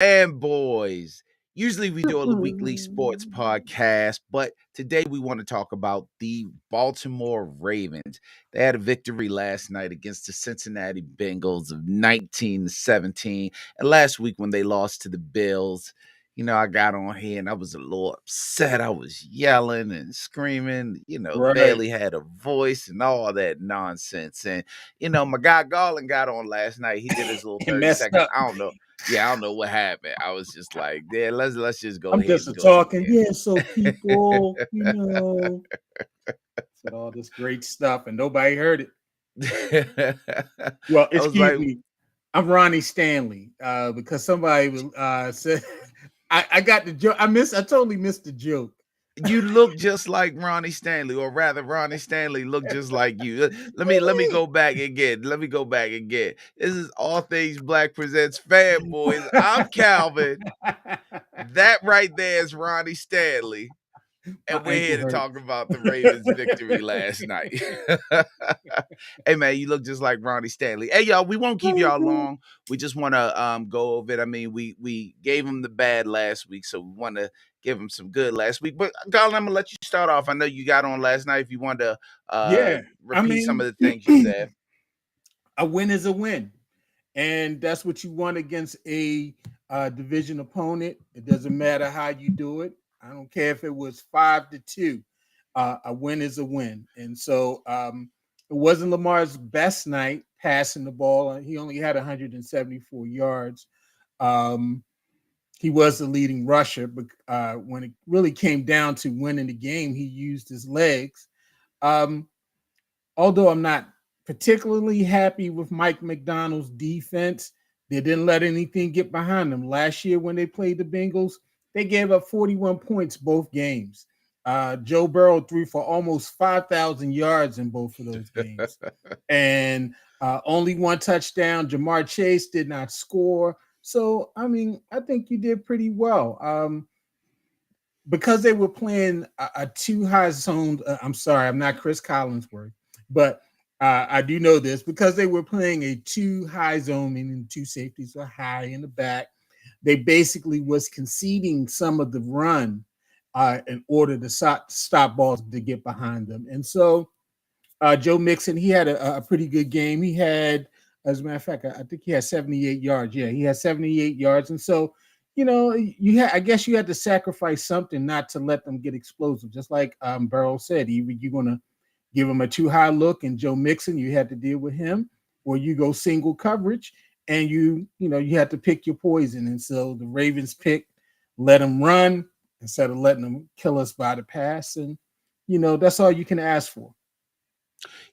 Fanboys. Usually we do a weekly sports podcast, but today we want to talk about the Baltimore Ravens. They had a victory last night against the Cincinnati Bengals of 19-17. And last week when they lost to the Bills, I got on here and I was a little upset. I was yelling and screaming, Right. barely had a voice and all that nonsense. And, my guy Garland got on last night. He did his little And 30 messed seconds. up. I don't know. Yeah, I don't know what happened. I was just like, yeah, let's just go I'm ahead just and a go from talking. Yeah, so people, said all this great stuff and nobody heard it. there. Well, I was excuse like, me. I'm Ronnie Stanley because somebody said I got the joke. I totally missed the joke. you look just like Ronnie Stanley, or rather, Ronnie Stanley looked just like you. Let me go back again. Let me go back again. This is All Things Black presents Fanboys. I'm Calvin. That right there is Ronnie Stanley. My And we're here ankle to talk hurts. about the Ravens' victory last night. Hey man, you look just like Ronnie Stanley. Hey y'all, we won't keep y'all long. We just want to go over it. I mean, we gave him the bad last week, so we want to give him some good last week. But Colin, I'm gonna let you start off. I know you got on last night. If you want to Yeah, I repeat some of mean, the things you said. a win is a win, and that's what you want against a division opponent. It doesn't matter how you do it. I don't care if it was 5-2. A win is a win, and so it wasn't Lamar's best night passing the ball. He only had 174 yards. Um, he was the leading rusher, but when it really came down to winning the game, he used his legs. Um, Although I'm not particularly happy with Mike McDonald's defense, they didn't let anything get behind them. Last year, when they played the Bengals, they gave up 41 points both games. Joe Burrow threw for almost 5,000 yards in both of those games. And only one touchdown. Jamar Chase did not score. So, I mean, I think you did pretty well. Because they were playing a too high zone. I'm sorry, I'm not Chris Collinsworth, but I do know this because they were playing a too high zone, meaning two safeties were high in the back. They basically was conceding some of the run in order to stop balls to get behind them. And so Joe Mixon, he had a pretty good game. He had, as a matter of fact, I think he had 78 yards. Yeah, he had 78 yards. And so, I guess you had to sacrifice something not to let them get explosive. Just like Burrow said, either you're going to give him a too high look, and Joe Mixon, you had to deal with him, or you go single coverage, and you had to pick your poison. And so the Ravens picked, let him run instead of letting them kill us by the pass. And that's all you can ask for.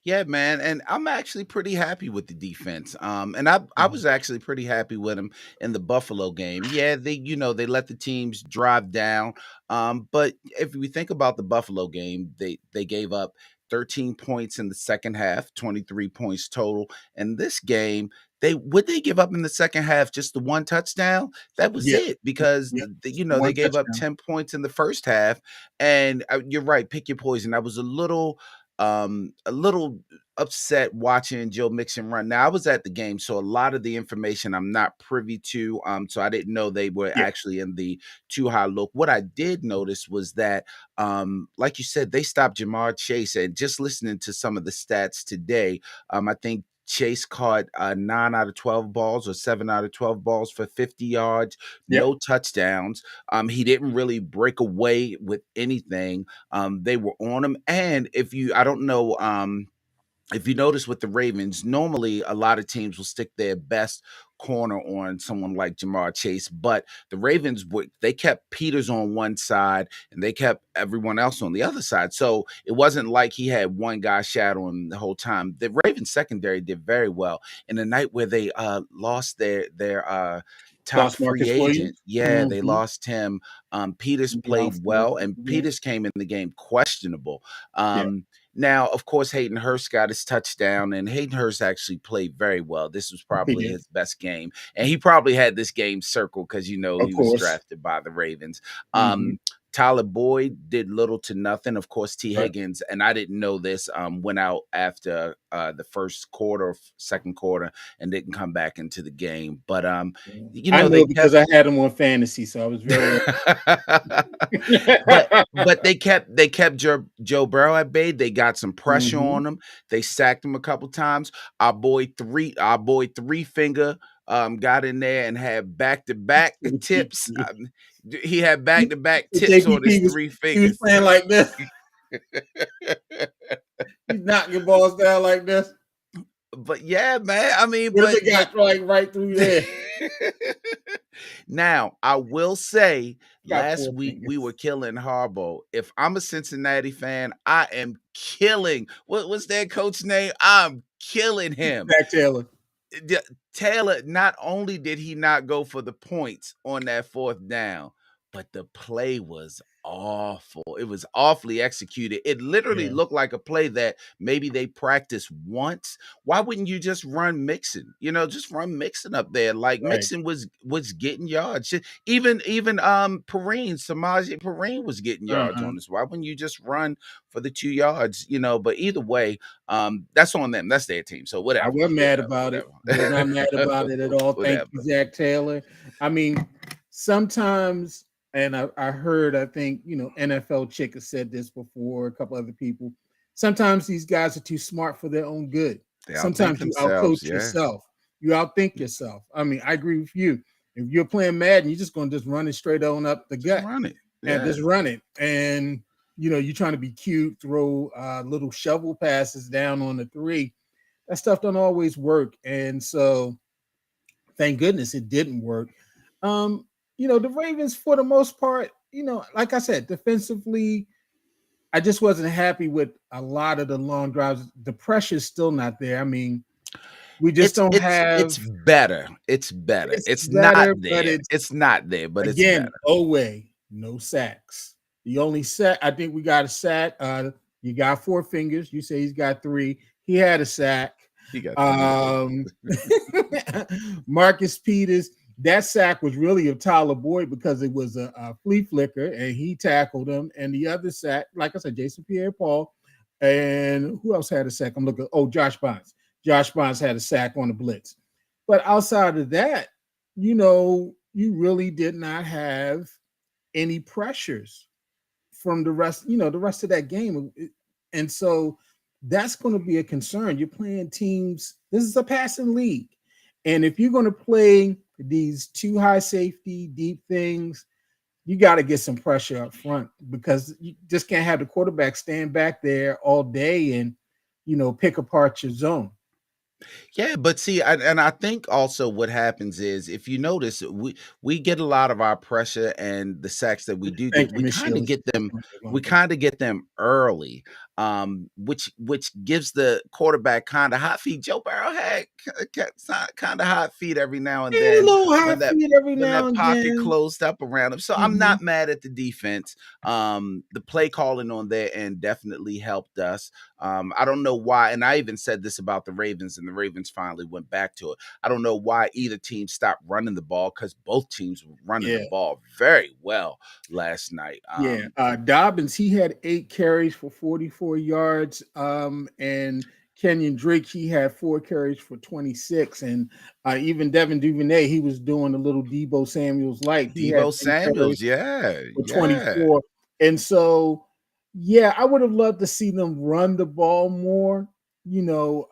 Yeah, man, and I'm actually pretty happy with the defense. And I was actually pretty happy with them in the Buffalo game. Yeah, they let the teams drive down. But if we think about the Buffalo game, they gave up 13 points in the second half, 23 points total. And this game, they give up in the second half just the one touchdown. That was Yeah. it because Yeah. they One gave up touchdown. 10 points in the first half. And you're right, pick your poison. I was a little upset watching Joe Mixon run. Now I was at the game, so a lot of the information I'm not privy to. So I didn't know they were Yeah. actually in the too high look. What I did notice was that, like you said, they stopped Jamar Chase, and just listening to some of the stats today, I think Chase caught 9 out of 12 balls or 7 out of 12 balls for 50 yards, Yep. no touchdowns. He didn't really break away with anything. They were on him. And I don't know, if you notice with the Ravens, normally a lot of teams will stick their best corner on someone like Jamar Chase, but the Ravens they kept Peters on one side and they kept everyone else on the other side. So it wasn't like he had one guy shadowing him the whole time. The Ravens secondary did very well. In the night where they lost their top Lost free Marcus agent, Williams. yeah, they Mm-hmm. lost him. Peters Down played for a well, couple and of Peters games. came in the game questionable. Yeah. Now, of course, Hayden Hurst got his touchdown, and Hayden Hurst actually played very well. This was He probably did. his best game, and he probably had this game circled because Of he was course. drafted by the Ravens. Mm-hmm. Um, Tyler Boyd did little to nothing. Of course, T. Right. Higgins, and I didn't know this, went out after the first quarter, second quarter, and didn't come back into the game. But I they know kept because I had him on fantasy, so I was very but they kept Joe Burrow at bay. They got some pressure Mhm. on him. They sacked him a couple times. Our boy Three Finger got in there and had back to back tips. He had back to back tips on his JPP was three he was fingers. playing like this. He's knocking balls down like this. But yeah, man. I mean, What if it but got like right through there? now I will say Got last four week we were fingers. killing Harbaugh. If I'm a Cincinnati fan, I am killing what's that coach name? I'm killing him. Zach Taylor. D- Taylor, not only did he not go for the points on that fourth down, but the play was awful. It was awfully executed. It literally Yeah, looked like a play that maybe they practiced once. Why wouldn't you just run Mixon? Just run Mixon up there. Like right. Mixon was getting yards. Even Samaje Perine was getting yards Uh-huh. on this. Why wouldn't you just run for the 2 yards? But either way, that's on them. That's their team. So I whatever, wasn't mad whatever, about it. Was not mad whatever, about it at all. Thank whatever. you, Zach Taylor. I mean, sometimes, and I heard, I think, NFL Chick has said this before, a couple other people. Sometimes these guys are too smart for their own good. They outthink Sometimes you themselves. outcoach Yeah, yourself. You outthink yourself. I mean, I agree with you. If you're playing Madden, you're just going to just run it straight on up the just gut run it. and Yeah, just run it. And you're trying to be cute, throw little shovel passes down on the three. That stuff don't always work. And so thank goodness it didn't work. Um, the Ravens, for the most part, like I said, defensively, I just wasn't happy with a lot of the long drives. The pressure's still not there. I mean, we just it's don't it's have it's better. It's better. it's It's not better, but there. it's It's not there, but it's again, better. Owe, no sacks. The only sack, I think we got a sack. You got four fingers. You say he's got three. He had a sack. He got three of them. Um, Marcus Peters, that sack was really of Tyler Boyd because it was a flea flicker and he tackled him. And the other sack, like I said, Jason Pierre-Paul. And who else had a sack? I'm looking. Oh, Josh Bonds. Josh Bonds had a sack on the blitz. But outside of that, you really did not have any pressures from the rest of that game. And so that's going to be a concern. You're playing teams, this is a passing league. And if you're going to play these two high safety, deep things, you got to get some pressure up front because you just can't have the quarterback stand back there all day and, pick apart your zone. Yeah, but see, and I think also what happens is if you notice, we get a lot of our pressure and the sacks that we do get, Thank you, Miss Sheila. we kind of get them early, which gives the quarterback kind of hot feet. Joe Burrow had kind of hot feet every now and A then little high when that feet every when now that and pocket then. closed up around him. So I'm Mhm. not mad at the defense. The play calling on their end definitely helped us. I don't know why, and I even said this about the Ravens, and the Ravens finally went back to it. I don't know why either team stopped running the ball because both teams were running the Yeah. ball very well last night. Yeah, Dobbins, he had 8 carries for 44 yards. And Kenyon Drake, he had 4 carries for 26. And even Devin Duvernay, he was doing a little Debo Samuels light. He had Debo 10 Samuels, carries yeah, for yeah. 24. And so, yeah, I would have loved to see them run the ball more. You know,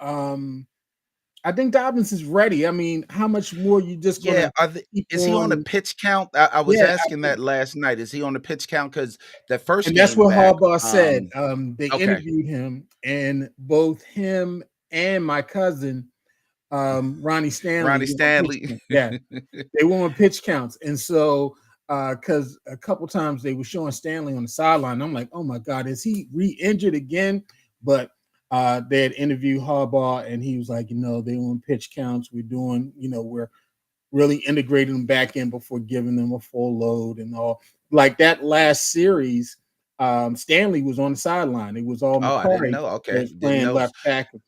I think Dobbins is ready. I mean, how much more you just Yeah, gonna keep is he on a on? pitch count? I was Yeah, asking that last night. Is he on a pitch count? Because that first and that's game what back, Harbaugh said. They okay, interviewed him, and both him and my cousin, Ronnie Stanley, Ronnie were on pitch Stanley. count. Yeah, they were on pitch counts, and so because a couple times they were showing Stanley on the sideline, I'm like, oh my God, is he re-injured again? But they had interviewed Harbaugh, and he was like, they were on pitch counts. We're really integrating them back in before giving them a full load and all. Like that last series, Stanley was on the sideline. It was all Oh, I didn't McCarty know. that Okay, was didn't playing know. left tackle.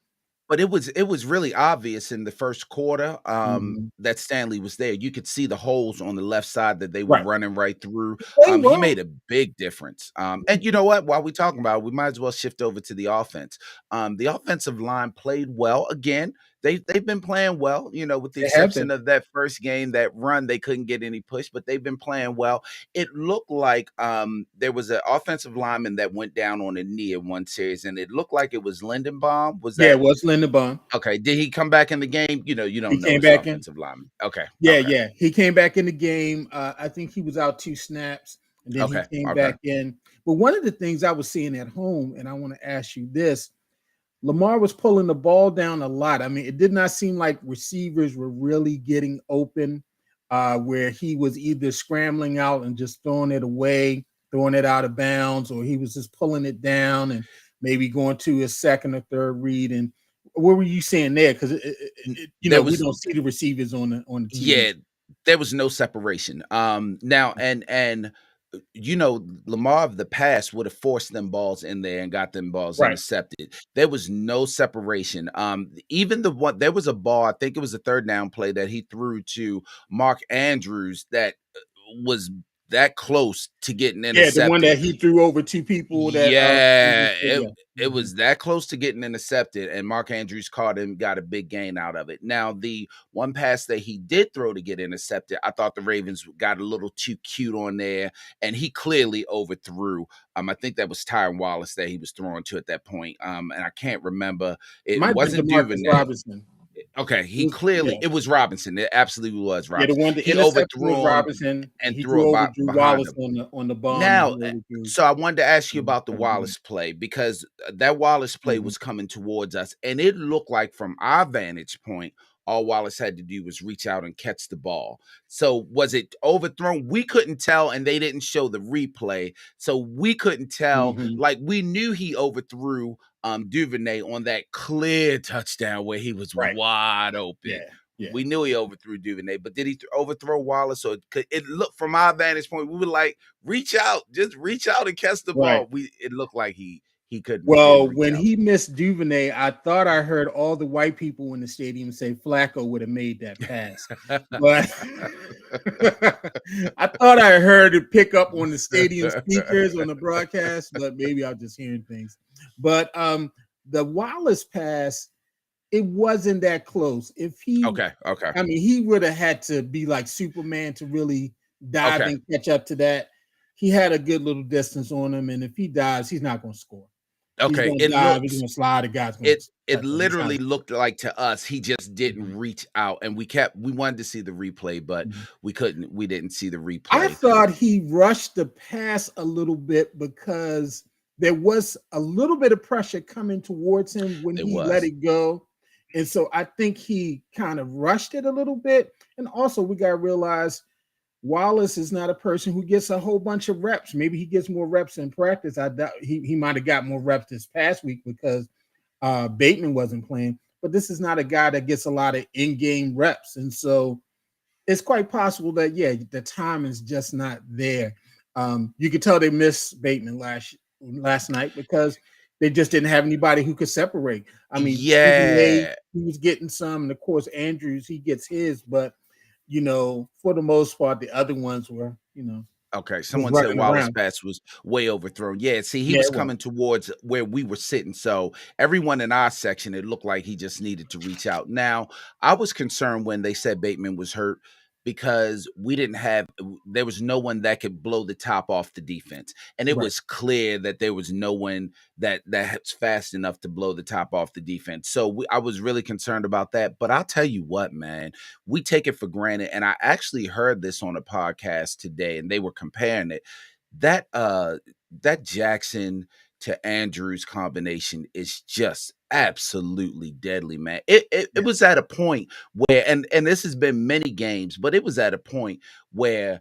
But it was really obvious in the first quarter, Mhm. that Stanley was there. You could see the holes on the left side that they were Right. running right through. They He were. made a big difference. And you know what? While we're talking about it, we might as well shift over to the offense. The offensive line played well again. They've been playing well, with the They have exception been. of that first game, that run, they couldn't get any push, but they've been playing well. It looked like there was an offensive lineman that went down on a knee in one series, and it looked like it was Lindenbaum. Was Yeah, that it was Linderbaum. okay? Did he come back in the game? You He don't know came his back in. offensive lineman. Okay, Yeah, okay, yeah. He came back in the game. I think he was out 2 snaps, and then he okay, came okay. back in. But one of the things I was seeing at home, and I want to ask you this, Lamar was pulling the ball down a lot. I mean, it did not seem like receivers were really getting open, where he was either scrambling out and just throwing it away, throwing it out of bounds, or he was just pulling it down and maybe going to his second or third read. And what were you saying there? Because There we was don't see the receivers on the TV. Yeah, there was no separation. Now and Lamar of the past would have forced them balls in there and got them balls Right. intercepted. There was no separation. Even the one there was a ball, I think it was a third down play that he threw to Mark Andrews that was that close to getting Yeah, the one intercepted. that he threw over 2 people that Yeah, it yeah. it Mhm. was that close to getting intercepted, and Mark Andrews caught him, got a big gain out of it. Now, the one pass that he did throw to get intercepted, I thought the Ravens got a little too cute on there, and he clearly overthrew. I think that was Tyron Wallace that he was throwing to at that point. And I can't remember. It Might have been wasn't Demarcus Duvernay. Robinson. Okay, It was yeah. it was Robinson. It absolutely was Yeah, the Robinson. one the He interception was overthrew him Robinson, and and he threw threw it over Drew behind Wallace him. on the bomb, and Now, he overthrew. so I wanted to ask you about the Mhm. Wallace play because that Wallace play Mhm. was coming towards us, and it looked like from our vantage point, all Wallace had to do was reach out and catch the ball. So was it overthrown? We couldn't tell, and they didn't show the replay, so we couldn't tell. Mhm. Like we knew he overthrew Duvernay on that clear touchdown where he was Right. wide open. Yeah. Yeah. We knew he overthrew Duvernay, but did he overthrow Wallace? Or it looked from our vantage point, we were like, reach out, just reach out and catch the Right. ball. It looked like he didn't Well, reach when out. he missed Duvernay, I thought I heard all the white people in the stadium say Flacco would have made that pass. But I thought I heard it pick up on the stadium speakers on the broadcast, but maybe I'm just hearing things. But the Wallace pass, it wasn't that close. If he Okay, okay, I mean, he would have had to be like Superman to really dive okay, and catch up to that. He had a good little distance on him, and if he dives, he's not going to score. He's okay. going to It dive. He's looks going to slide. The guy's going it to it touch him. He's not. literally looked like to us he just didn't Mhm, reach out, and we wanted to see the replay, but mhm. we didn't see the I replay. thought he rushed the pass a little bit because there was a little bit of pressure coming towards him when There he let was. it go. And so I think he kind of rushed it a little bit. And also, we got to realize Wallace is not a person who gets a whole bunch of reps. Maybe he gets more reps in practice. I doubt he might have got more reps this past week because Bateman wasn't playing. But this is not a guy that gets a lot of in-game reps. And so it's quite possible that the time is just not there. You could tell they missed Bateman last night because they just didn't have anybody who could separate. I mean, Duvernay, Yeah. he was getting some, and of course Andrews, he gets his, but for the most part, the other ones were, Okay, just someone said running Wallace around. pass was way overthrown. Yeah, see, he Yeah, was it was. coming towards where we were sitting. So everyone in our section, it looked like he just needed to reach out. Now, I was concerned when they said Bateman was hurt because there was no one that could blow the top off the defense. And it Right. was clear that there was no one that's fast enough to blow the top off the defense. So I was really concerned about that. But I'll tell you what, man, we take it for granted. And I actually heard this on a podcast today, and they were comparing it. That that Jackson to Andrews combination is just absolutely deadly, man. It Yeah. was at a point where, and this has been many games, but it was at a point where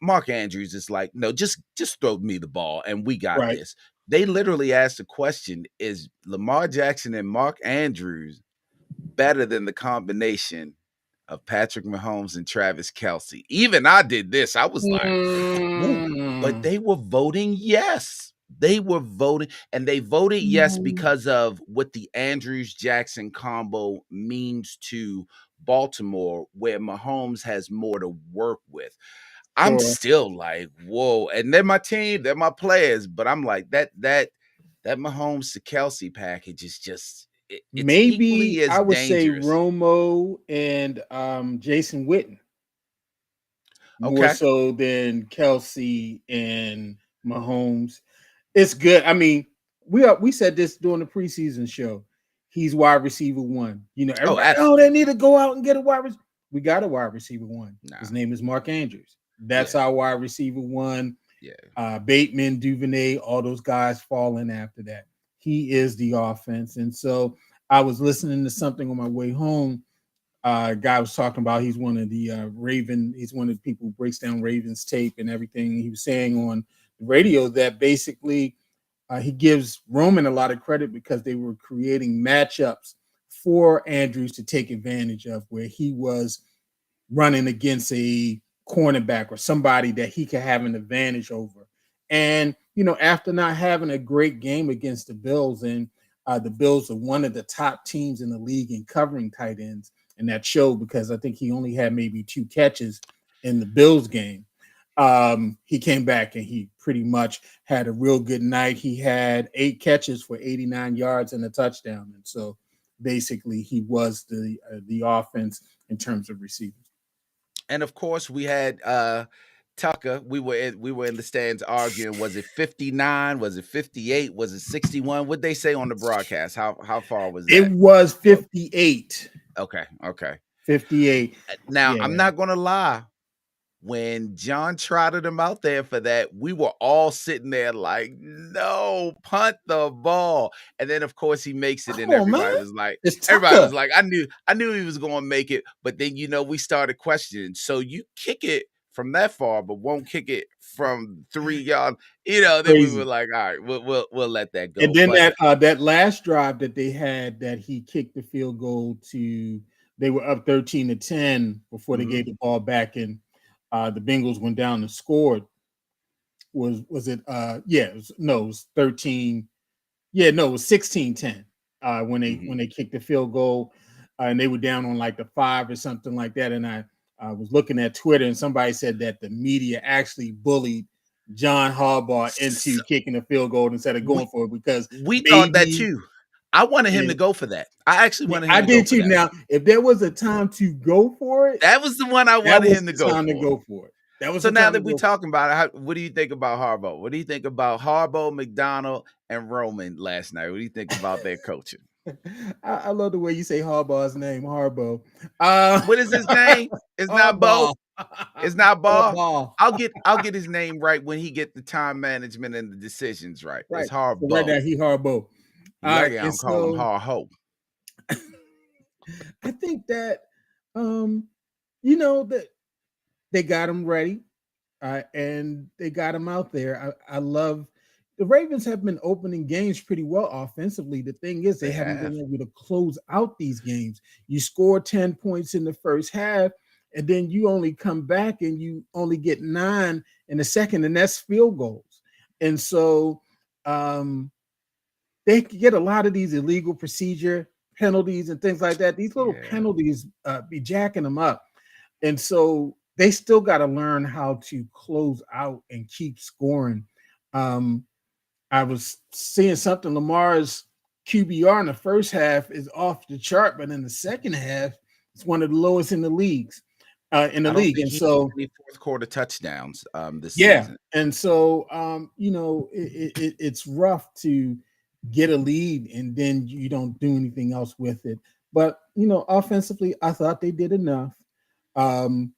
Mark Andrews is like, no, just throw me the ball and we got Right. this. They literally asked the question: is Lamar Jackson and Mark Andrews better than the combination of Patrick Mahomes and Travis Kelsey? Even I did this. I was like, woo. But Mm. they were voting yes. they were voting, and they voted yes No. because of what the Andrews Jackson combo means to Baltimore, where Mahomes has more to work with. I'm Sure. still like, whoa, and they're my team, they're my players, but I'm like that Mahomes to Kelsey package is just it's equally Maybe as I would say dangerous. Romo and Jason Witten more Okay. so than Kelsey and Mahomes. It's good. I mean, we said this during the preseason show. He's wide receiver one. You know, Oh, everybody, oh, they absolutely. need to go out and get a wide receiver. We got a wide receiver one. His Nah. name is Mark Andrews. That's Yeah. our wide receiver one. Yeah. Bateman, Duvernay, all those guys fall in after that. He is the offense. And so I was listening to something on my way home. Guy was talking about he's one of the he's one of the people who breaks down Ravens tape and everything. He was saying on the radio that basically he gives Roman a lot of credit because they were creating matchups for Andrews to take advantage of, where he was running against a cornerback or somebody that he could have an advantage over. And, you know, after not having a great game against the Bills, and the Bills are one of the top teams in the league in covering tight ends, and that showed because I think he only had maybe 2 catches in the Bills game. He came back and he pretty much had a real good night. He had 8 catches for 89 yards and a touchdown. And so basically he was the offense in terms of receiving. And of course, we had Tucker. We were in the stands arguing. Was it 59? Was it 58? Was it 61? What they say on the broadcast? How far was It that? was Well, 58. okay, okay. 58. Now I'm Yeah. not gonna lie. When John trotted him out there for that, we were all sitting there like, no, punt the ball. And then of course he makes it, Come and on, man. It's everybody Tucker. was like, I knew he was gonna make it. But then we started questioning. So you kick it from that far, but won't kick it from 3 yards. Then we were Crazy. like, all right, we'll let that And go. then But that last drive that they had that he kicked the field goal to, they were up 13-10 before they mhm, gave the ball back, and the Bengals went down and scored. Was it yeah, it was 13. Yeah, no, it was 16-10 when mhm. they kicked the field goal, and they were down on like the 5 or something like that. And I was looking at Twitter, and somebody said that the media actually bullied John Harbaugh into So kicking a field goal instead of going we for it because we thought that maybe too. I wanted him to it, go for that. I actually yeah, wanted him I to go did for too. that Now, one. if there was a time to go for it, That was the one I that wanted was him to the go time to for. go for it. That was So the now time to that we go for talking about it, what do you think about Harbaugh? What do you think about Harbaugh, McDonald, and Roman last night? What do you think about their coaching? it. I love the way you say Harbaugh's name, Harbaugh. Uh, What is his name? It's not Bo. Harbaugh. It's not Bar. Harbaugh. I'll get his name right when he get the time management and the decisions right. It's Right. So right Harbaugh. now he Harbaugh. He lucky I And don't call him so Har Ho. I think that um, you know, that they got him ready, and they got him out there. I love the Ravens have been opening games pretty well offensively. The thing is, they They haven't have. been able to close out these games. You score 10 points in the first half, and then you only come back and you only get 9 in the second, and that's field goals. And so um, they get a lot of these illegal procedure penalties and things like that. These little Yeah. penalties be jacking them up. And so they still got to learn how to close out and keep scoring. Um, I was seeing something. Lamar's QBR in the first half is off the chart, but in the second half, it's one of the lowest in the leagues in the I don't league. think And he has so, any fourth quarter touchdowns this yeah, season. and so you know, it's rough to get a lead and then you don't do anything else with it. But you know, offensively, I thought they did enough. Um,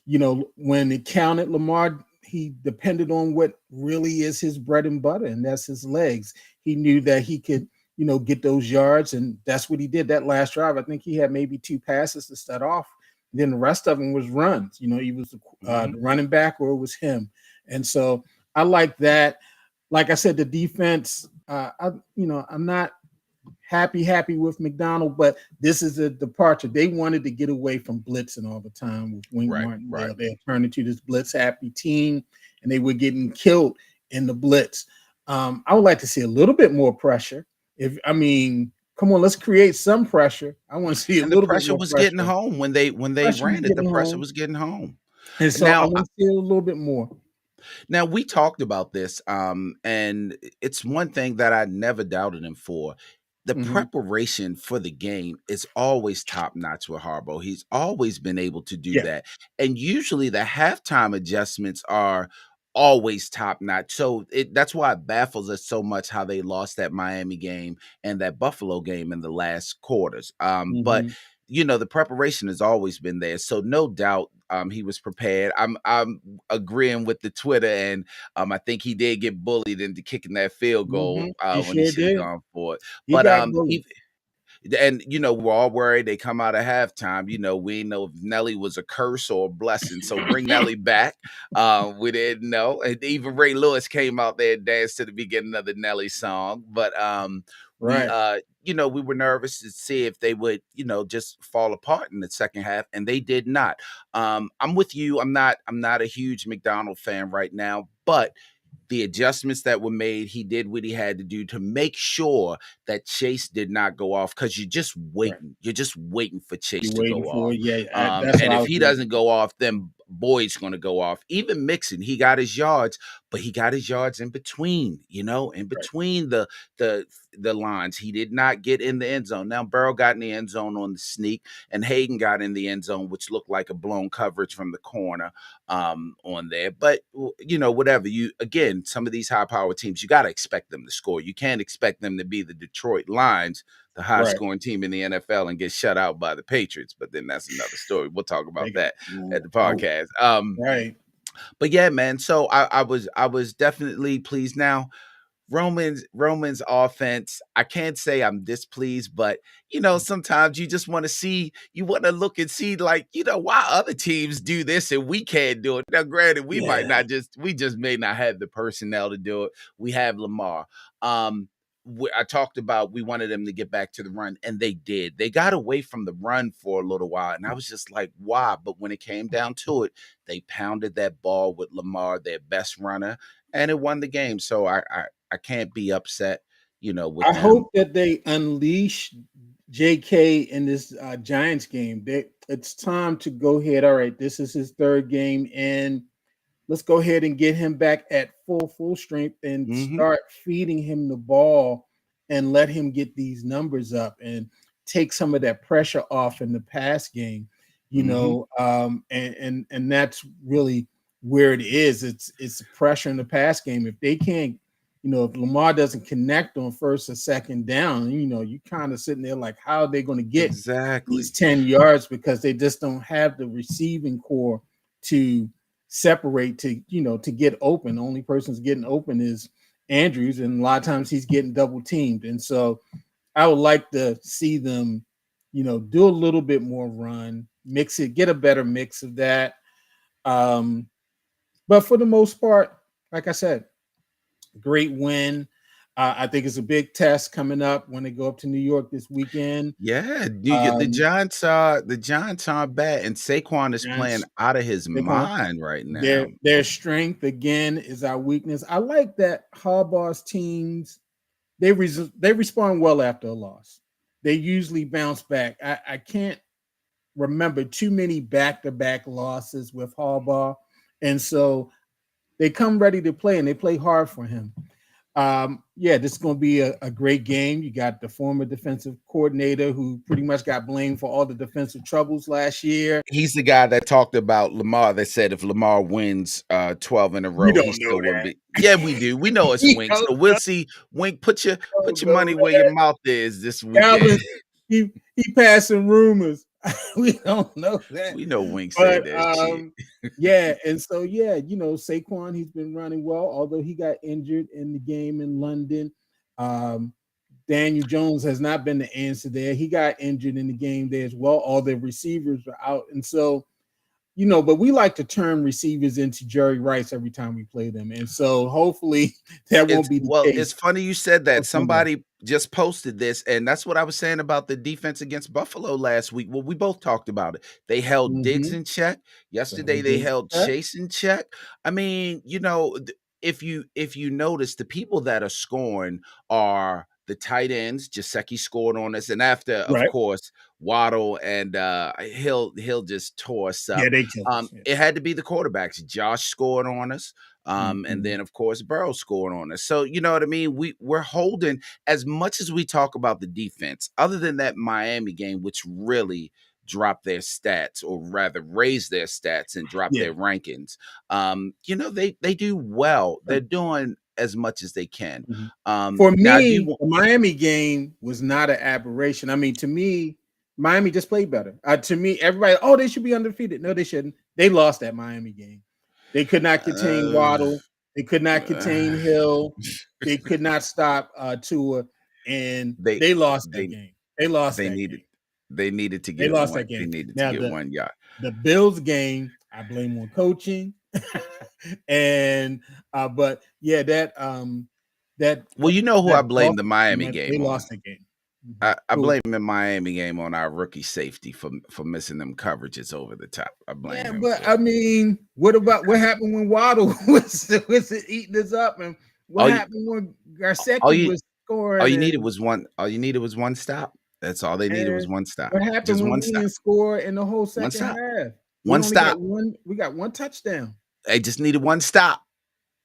you know, when it counted, Lamar, he depended on what really is his bread and butter, and that's his legs. He knew that he could, you know, get those yards, and that's what he did. That last drive, I think he had maybe 2 passes to start off. Then the rest of them was runs. You know, he was Mhm. the running back or it was him. And so I like that. Like I said, the defense, I'm not happy with McDonald, but this is a departure. They wanted to get away from blitzing all the time with Wink Right, right. Martindale. They had turned into this blitz happy team, and they were getting killed in the blitz. I would like to see a little bit more pressure. If I mean, come on, let's create some pressure. I want to see a And the little bit pressure more was getting pressure. home when they Pressure was ran it. The getting pressure home, was getting home. and so I Now want to see a little bit more. Now we talked about this, and it's one thing that I never doubted him for. The Hmm. preparation for the game is always top notch with Harbaugh. He's always been able to do Yeah, that, and usually the halftime adjustments are always top notch. So that's why it baffles us so much how they lost that Miami game and that Buffalo game in the last quarters. But hmm, the preparation has always been there, so no doubt he was prepared. I'm agreeing with the Twitter, and I think he did get bullied into kicking that field hmm. goal He when he sure should have did. gone for it. He But got bullied. we're all worried they come out of halftime. We didn't know if Nelly was a curse or a blessing. So bring Nelly back. We didn't know. And even Ray Lewis came out there and danced to the beginning of the Nelly song. But we Right, we were nervous to see if they would, just fall apart in the second half, and they did not. I'm with you. I'm not a huge McDonald fan right now, but the adjustments that were made, he did what he had to do to make sure that Chase did not go off, because you're just right. waiting. You're just waiting for Chase You to waiting go for off. it? Yeah, that's And what I if was he waiting doesn't for. go off, then Boyd's going to go off. Even Mixon, he got his yards, but he got his yards in between, in Right, between the the lines. He did not get in the end zone. Now Burrow got in the end zone on the sneak, and Hayden got in the end zone, which looked like a blown coverage from the corner on there. But whatever. You again, some of these high power teams, you got to expect them to score. You can't expect them to be the Detroit Lions, the high right. scoring team in the NFL, and get shut out by the Patriots. But then that's another story. We'll talk They about got that at blown the out. podcast. Right. But yeah, man. So I was definitely pleased. Now Roman's offense, I can't say I'm displeased, but sometimes you just want to see, you want to look and see, like, why other teams do this and we can't do it. Now, granted, Yeah. we just may not have the personnel to do it. We have Lamar. Um, I talked about we wanted them to get back to the run, and they did. They got away from the run for a little while, and I was just like, why? But when it came down to it, they pounded that ball with Lamar, their best runner, and it won the game. So I can't be upset, with I them. hope that they unleash JK in this Giants game. It's time to go ahead. All right, this is his third game, and let's go ahead and get him back at full strength and Mhm, start feeding him the ball and let him get these numbers up and take some of that pressure off in the pass game. mhm. And that's really where it is. It's pressure in the pass game. If they can't, if Lamar doesn't connect on first or second down, you kind of sitting there like, how are they going to get these Exactly. 10 yards, because they just don't have the receiving core to separate, to get open. The only person's getting open is Andrews, and a lot of times he's getting double teamed. And so I would like to see them, do a little bit more run, mix it, get a better mix of that. Um, but for the most part, like I said, great win. I think it's a big test coming up when they go up to New York this weekend. Yeah, Um, the Giants aren't bad, and Saquon is playing Giants, out of his Saquon, mind right their now. their strength again is our weakness. I like that Harbaugh's teams, they respond well after a loss. They usually bounce back. I can't remember too many back-to-back losses with Harbaugh, and so they come ready to play, and they play hard for him. Yeah, this is going to be a great game. You got the former defensive coordinator who pretty much got blamed for all the defensive troubles last year. He's the guy that talked about Lamar, that said if Lamar wins 12 in a You row, he don't know still wouldn't be. that. Yeah, we do. We know it's You Wink. don't So we'll see. Wink, put your know money where your that. mouth is this weekend. Calvin, he passing rumors. We don't know that. We know Wink say But that shit. yeah, and so yeah, Saquon, he's been running well, although he got injured in the game in London. Um, Daniel Jones has not been the answer there. He got injured in the game there as well. All the receivers are out, and so but we like to turn receivers into Jerry Rice every time we play them, and so hopefully that won't be the It's case funny you said on that. Sunday. Somebody just posted this, and that's what I was saying about the defense against Buffalo last week. Well, we both talked about it. They held Diggs Mm-hmm. in check. So Yesterday, they Diggs held check. Chase in check. I mean, if you notice, the people that are scoring are the tight ends. Jaceki scored on us, and after, of Right. course, Waddle and he'll just tore us Yeah, up. they killed us. Yeah. It had to be the quarterbacks. Josh scored on us. And Mhm. then of course Burrow scored on us. So you know what I mean? We're holding, as much as we talk about the defense, other than that Miami game, which really dropped their stats, or rather raised their stats and dropped Yeah. their rankings. They do well. Sure. They're doing as much as they can. Mhm. For Now I do me, want. the Miami game was not an aberration. I mean, to me, Miami just played better. To me, everybody, oh, they should be undefeated. No, they shouldn't. They lost that Miami game. They could not contain uh, Waddle. They could not contain uh, Hill. They could not stop Tua, and they they lost that they game. They lost they that needed game. they needed to They get lost one. that They game. needed to Now get one. Yeah. the Bills game, I blame on coaching, and but yeah, Well, you know who that I blame the Dolphins team, Miami man, they game on. lost that game. I Who? blame the Miami game on our rookie safety for missing them coverages over the top. I blame Yeah, him but for I it. mean, what about what happened when Waddle was eating us up, and what All you happened when all Garcecki you was all scoring, you needed and was one. All you needed was one stop. That's all they needed was and one stop. what happened Just when one we stop. didn't score in the whole One second stop. half? We One only got stop. one. We got one touchdown. They just needed one stop.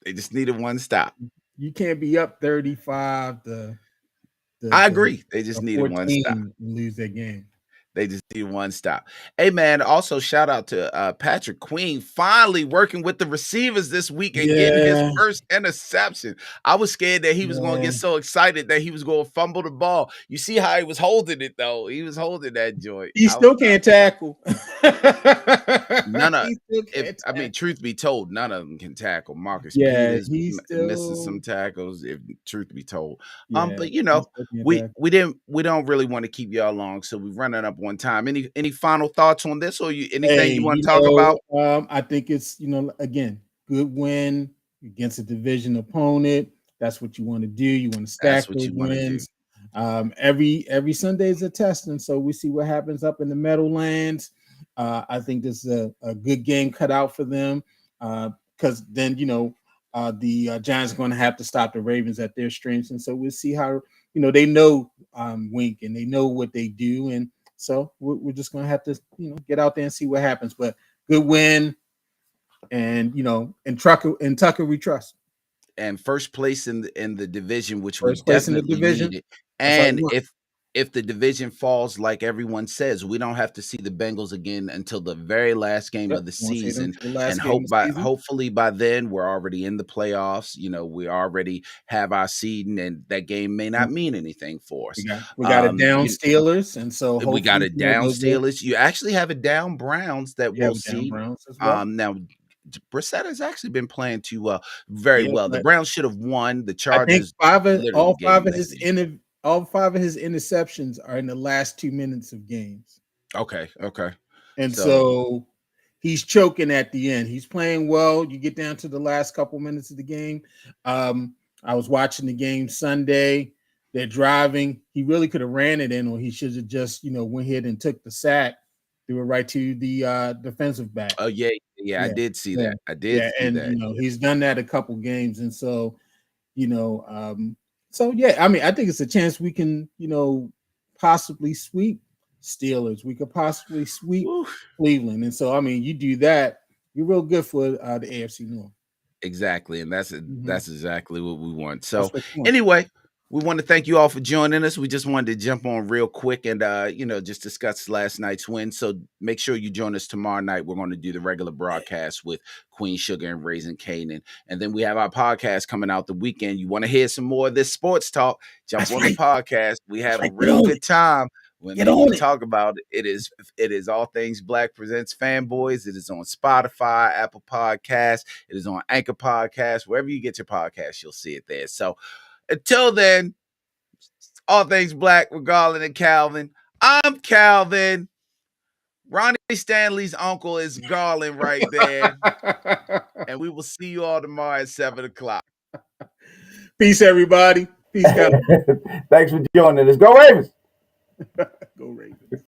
They just needed one stop. You can't be up 35 to I agree. They just needed one stop. 14 and lose that game. They just need one stop. Hey man, also shout out to Patrick Queen finally working with the receivers this week and getting his Yeah, first interception. I was scared that he was going to yeah. get so excited that he was going to fumble the ball. You see how he was holding it though. He was holding that joint. He still can't tackle. None of He still if can't I mean, tackle. truth be told, none of them can tackle. Marcus Yeah, Peters he's misses still some tackles. If truth be told, yeah, but you he know, still can't we tackle. we don't really want to keep y'all long, so we're running up one time. Any final thoughts on this, or you anything Hey, you want to talk about? I think it's again, good win against a division opponent. That's what you want to do. You want to That's stack what those you want to do. wins. Every Sunday is a test, and so we see what happens up in the Meadowlands. I think this is a good game cut out for them because then the Giants are going to have to stop the Ravens at their strengths, and so we'll see how they know Wink and they know what they do, and so we're just going to have to get out there and see what happens. But good win, and Tucker we trust. And first place in the division, which we First place in the definitely division. needed. That's all you And want. if the division falls like everyone says, we don't have to see the Bengals again until the very last game Yep. of the Won't see them season. to the And last game of the season. hopefully by then we're already in the playoffs. You know, we already have our seeding, and that game may Yep. not mean anything for us. We got a down You Steelers, and so We got hopefully a down those will Steelers. You actually have a down Browns that we have we'll a down see. Browns as well. Now Brissett has actually been playing too very Yeah, well. The but Browns should have won. The I think Chargers literally gave him that game. all five of his interceptions are in the last 2 minutes of games. Okay, okay. And So, so he's choking at the end. He's playing well. You get down to the last couple minutes of the game. I was watching the game Sunday. They're driving. He really could have ran it in, or he should have just, went ahead and took the sack, threw it right to the defensive back. oh yeah, yeah, I Yeah, did see yeah, that. I did yeah. see And that. he's done that a couple games, and so you know, um, so yeah. I mean, I think it's a chance we can, possibly sweep Steelers. We could possibly sweep Woo. Cleveland, and so I mean, you do that, you're real good for the AFC North. Exactly, and Mhm. that's exactly what we want. That's So, what you want. anyway, we want to thank you all for joining us. We just wanted to jump on real quick and just discuss last night's win. So make sure you join us tomorrow night. We're going to do the regular broadcast with Queen Sugar and Raising Canaan, and then we have our podcast coming out the weekend. You want to hear some more of this sports talk? Jump That's on the right. podcast. We That's have a right. Get real on it. good time when Get me and you on it. talk about it. It is All Things Black presents Fanboys. It is on Spotify, Apple Podcasts. It is on Anchor Podcast. Wherever you get your podcast, you'll see it there. So until then, All Things Black with Garland and Calvin. I'm Calvin. Ronnie Stanley's uncle is Garland right there. And we will see you all tomorrow at 7 o'clock. Peace, everybody. Peace, Kevin. Thanks for joining us. Go Ravens.